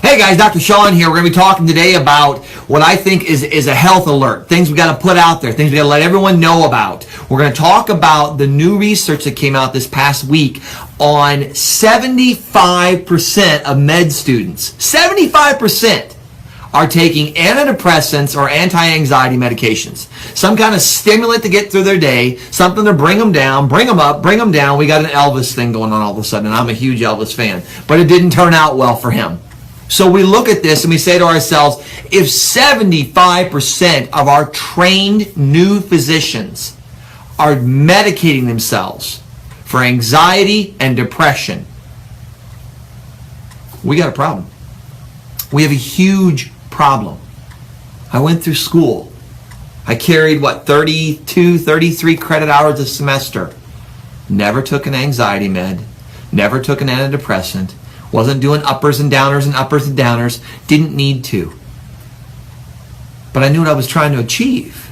Hey guys, Dr. Sean here. We're going to be talking today about what I think is a health alert. Things we got to put out there. Things we got to let everyone know about. We're going to talk about the new research that came out this past week on 75% of med students. 75% are taking antidepressants or anti-anxiety medications. Some kind of stimulant to get through their day, something to bring them down, bring them up, bring them down. We got an Elvis thing going on all of a sudden, and I'm a huge Elvis fan. But it didn't turn out well for him. So we look at this and we say to ourselves, if 75% of our trained new physicians are medicating themselves for anxiety and depression, we got a problem. We have a huge problem. I went through school. I carried, 32, 33 credit hours a semester. Never took an anxiety med. Never took an antidepressant. Wasn't doing uppers and downers and uppers and downers. Didn't need to. But I knew what I was trying to achieve.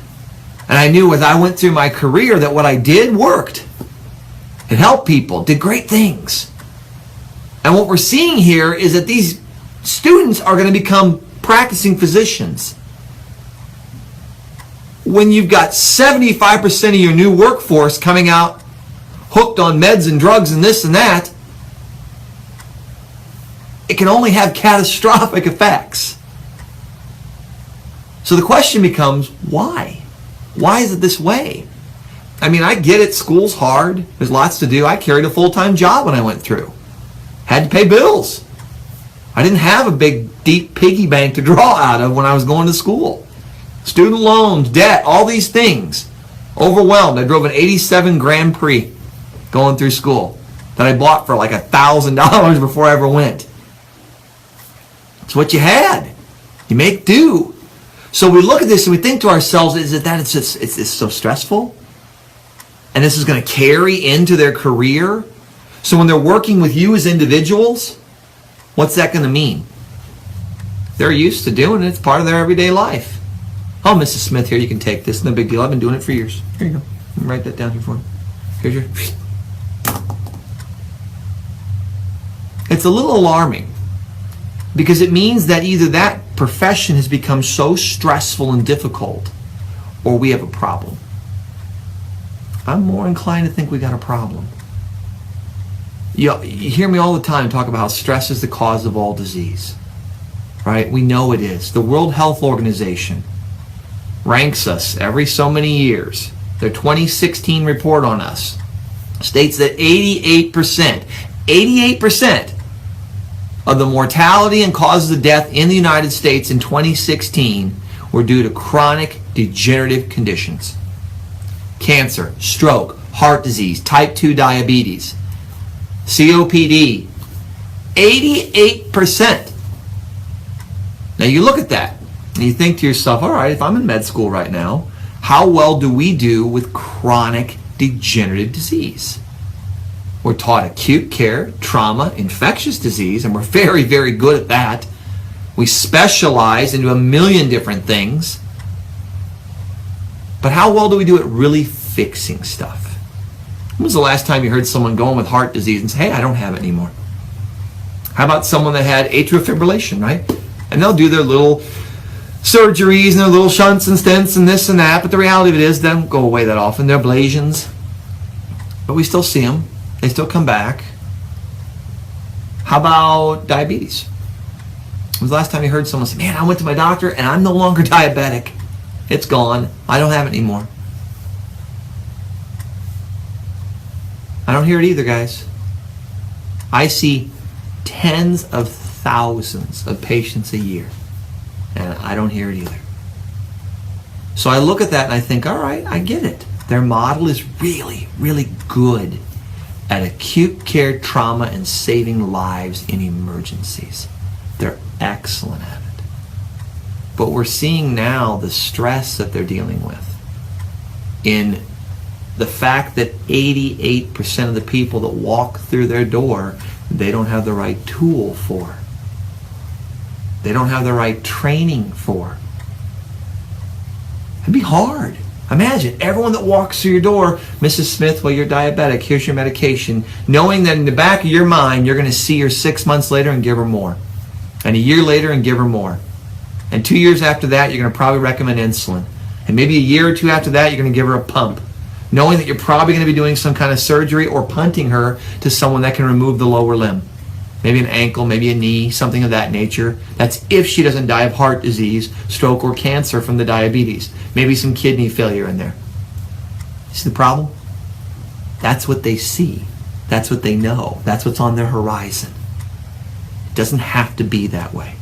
And I knew as I went through my career that what I did worked. It helped people, did great things. And what we're seeing here is that these students are going to become practicing physicians. When you've got 75% of your new workforce coming out hooked on meds and drugs and this and that, it can only have catastrophic effects. So the question becomes, why? Why is it this way? I mean, I get it, school's hard, there's lots to do. I carried a full-time job when I went through. Had to pay bills. I didn't have a big, deep piggy bank to draw out of when I was going to school. Student loans, debt, all these things. Overwhelmed. I drove an 87 Grand Prix going through school that I bought for like $1,000 before I ever went. It's what you had. You make do. So we look at this and we think to ourselves, is it that it's so stressful? And this is going to carry into their career? So when they're working with you as individuals, what's that going to mean? They're used to doing it. It's part of their everyday life. Oh, Mrs. Smith, here, you can take this. No big deal. I've been doing it for years. Here you go. Let me write that down here for you. Here's your... It's a little alarming because it means that either that profession has become so stressful and difficult or we have a problem. I'm more inclined to think we got a problem. You hear me all the time talk about how stress is the cause of all disease. Right? We know it is. The World Health Organization ranks us every so many years. Their 2016 report on us states that 88% of the mortality and causes of death in the United States in 2016 were due to chronic degenerative conditions. Cancer, stroke, heart disease, type 2 diabetes, COPD. 88%. Now you look at that and you think to yourself, all right, if I'm in med school right now, how well do we do with chronic degenerative disease? We're taught acute care, trauma, infectious disease, and we're very, very good at that. We specialize into a million different things. But how well do we do at really fixing stuff? When was the last time you heard someone going with heart disease and say, hey, I don't have it anymore? How about someone that had atrial fibrillation, right? And they'll do their little surgeries and their little shunts and stents and this and that, but the reality of it is they don't go away that often. They're ablations. But we still see them. They still come back. How about diabetes? When was the last time you heard someone say, man, I went to my doctor and I'm no longer diabetic. It's gone. I don't have it anymore. I don't hear it either, guys. I see tens of thousands of patients a year, and I don't hear it either. So I look at that and I think, all right, I get it. Their model is really, really good at acute care trauma and saving lives in emergencies. They're excellent at it. But we're seeing now the stress that they're dealing with in the fact that 88% of the people that walk through their door, they don't have the right tool for. They don't have the right training for. It'd be hard. Imagine everyone that walks through your door, Mrs. Smith, well, you're diabetic, here's your medication, knowing that in the back of your mind, you're going to see her 6 months later and give her more. And a year later and give her more. And 2 years after that, you're going to probably recommend insulin. And maybe a year or two after that, you're going to give her a pump, knowing that you're probably going to be doing some kind of surgery or punting her to someone that can remove the lower limb. Maybe an ankle, maybe a knee, something of that nature. That's if she doesn't die of heart disease, stroke, or cancer from the diabetes. Maybe some kidney failure in there. See the problem? That's what they see. That's what they know. That's what's on their horizon. It doesn't have to be that way.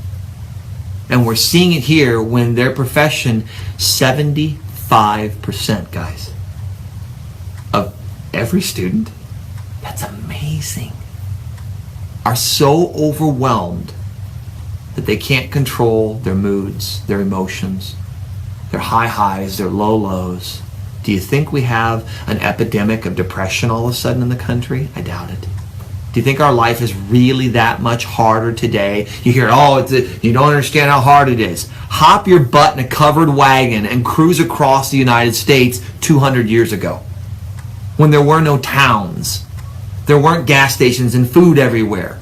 And we're seeing it here when their profession, 75%, guys, of every student, that's amazing, are so overwhelmed that they can't control their moods, their emotions, their high highs, their low lows. Do you think we have an epidemic of depression all of a sudden in the country? I doubt it. Do you think our life is really that much harder today? You hear, you don't understand how hard it is. Hop your butt in a covered wagon and cruise across the United States 200 years ago, when there were no towns. There weren't gas stations and food everywhere.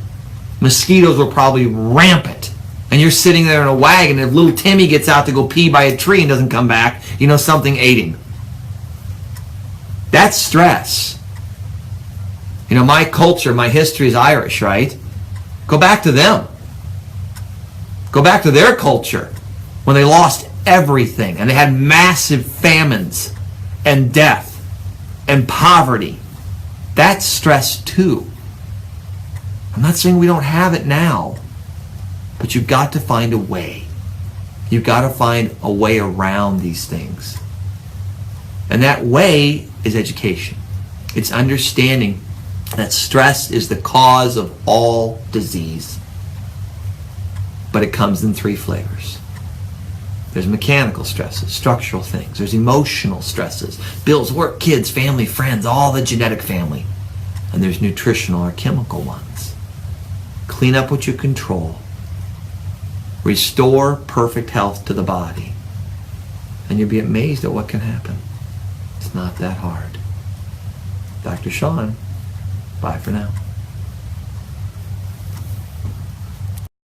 Mosquitoes were probably rampant. And you're sitting there in a wagon, and if little Timmy gets out to go pee by a tree and doesn't come back, you know something ate him. That's stress. You know, my culture, my history is Irish, right? Go back to them. Go back to their culture when they lost everything and they had massive famines and death and poverty. That's stress too. I'm not saying we don't have it now, but you've got to find a way. You've got to find a way around these things. And that way is education. It's understanding that stress is the cause of all disease. But it comes in 3 flavors. There's mechanical stresses, structural things. There's emotional stresses, bills, work, kids, family, friends, all the genetic family. And there's nutritional or chemical ones. Clean up what you control. Restore perfect health to the body. And you'll be amazed at what can happen. It's not that hard. Dr. Sean, bye for now.